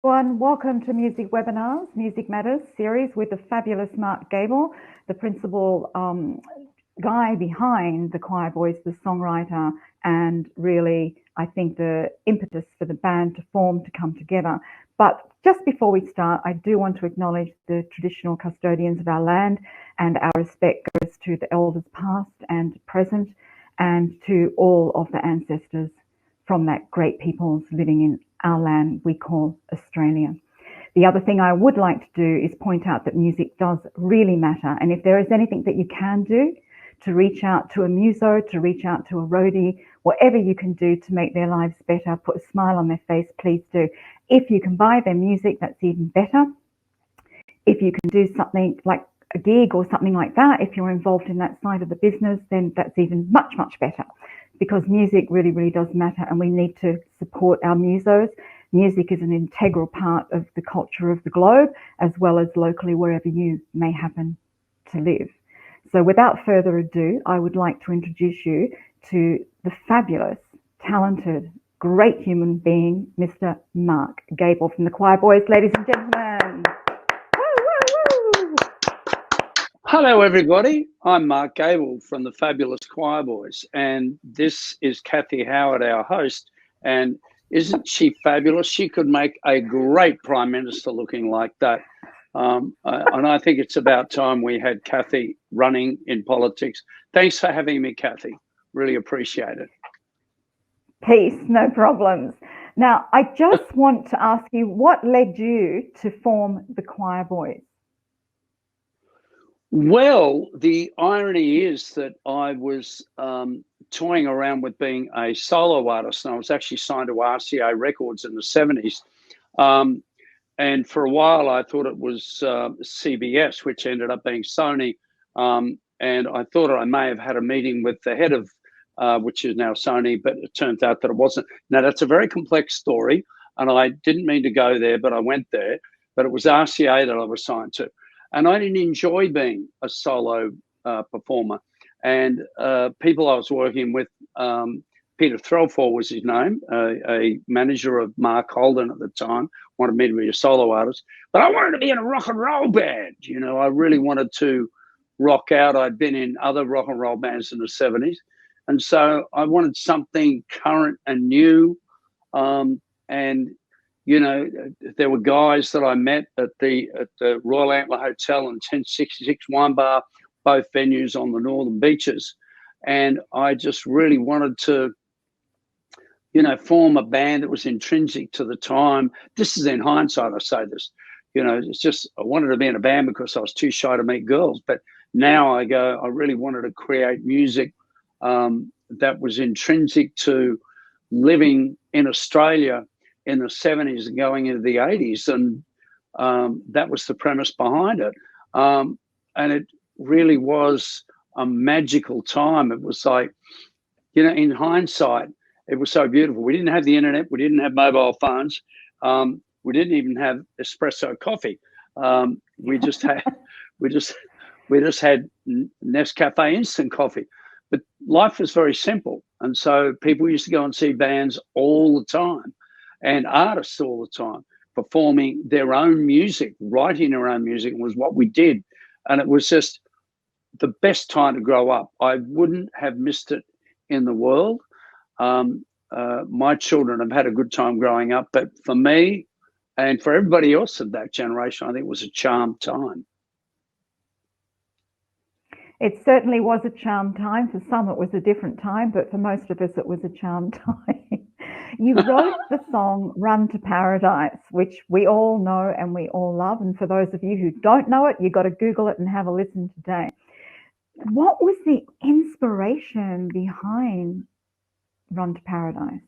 Everyone, welcome to Music Webinars, Music Matters series with the fabulous Mark Gable, the principal guy behind the Choirboys, the songwriter, and really, I think, the impetus for the band to form, to come together. But just before we start, I do want to acknowledge the traditional custodians of our land, and our respect goes to the elders past and present, and to all of the ancestors from that great peoples living in our land we call Australia. The other thing I would like to do is point out that music does really matter. And if there is anything that you can do to reach out to a muso, to reach out to a roadie, whatever you can do to make their lives better, put a smile on their face, please do. If you can buy their music, that's even better. If you can do something like a gig or something like that, if you're involved in that side of the business, then that's even much, much better. Because music really, really does matter, and we need to support our musos. Music is an integral part of the culture of the globe, as well as locally wherever you may happen to live. So without further ado, I would like to introduce you to the fabulous, talented, great human being, Mr. Mark Gable from the Choirboys, ladies and gentlemen. Hello, everybody. I'm Mark Gable from the fabulous Choirboys, and this is Kathy Howard, our host. And isn't she fabulous? She could make a great Prime Minister looking like that. And I think it's about time we had Kathy running in politics. Thanks for having me, Kathy. Really appreciate it. Peace, no problems. Now, I just want to ask you, what led you to form the Choirboys? Well, the irony is that I was toying around with being a solo artist, and I was actually signed to RCA Records in the 70s. And for a while, I thought it was CBS, which ended up being Sony. And I thought I may have had a meeting with the head of, which is now Sony, but it turns out that it wasn't. Now, that's a very complex story, and I didn't mean to go there, but I went there. But it was RCA that I was signed to. And I didn't enjoy being a solo performer. And people I was working with, Peter Threlfall was his name, a manager of Mark Holden at the time, wanted me to be a solo artist. But I wanted to be in a rock and roll band. You know, I really wanted to rock out. I'd been in other rock and roll bands in the 70s. And so I wanted something current and new. And you know, there were guys that I met at the Royal Antler Hotel and 1066 Wine Bar, both venues on the northern beaches. And I just really wanted to, you know, form a band that was intrinsic to the time. This is in hindsight, I say this. You know, it's just I wanted to be in a band because I was too shy to meet girls. But now I go, I really wanted to create music that was intrinsic to living in Australia in the 70s and going into the 80s. And that was the premise behind it. And it really was a magical time. It was like, you know, in hindsight, it was so beautiful. We didn't have the internet. We didn't have mobile phones. We didn't even have espresso coffee. We just had Nescafe instant coffee. But life was very simple. And so people used to go and see bands all the time, and artists all the time, performing their own music, writing their own music was what we did. And it was just the best time to grow up. I wouldn't have missed it in the world. My children have had a good time growing up, but for me and for everybody else of that generation, I think it was a charmed time. It certainly was a charmed time. For some, it was a different time, but for most of us, it was a charmed time. You wrote the song Run to Paradise, which we all know and we all love. And for those of you who don't know it, you've got to Google it and have a listen today. What was the inspiration behind Run to Paradise?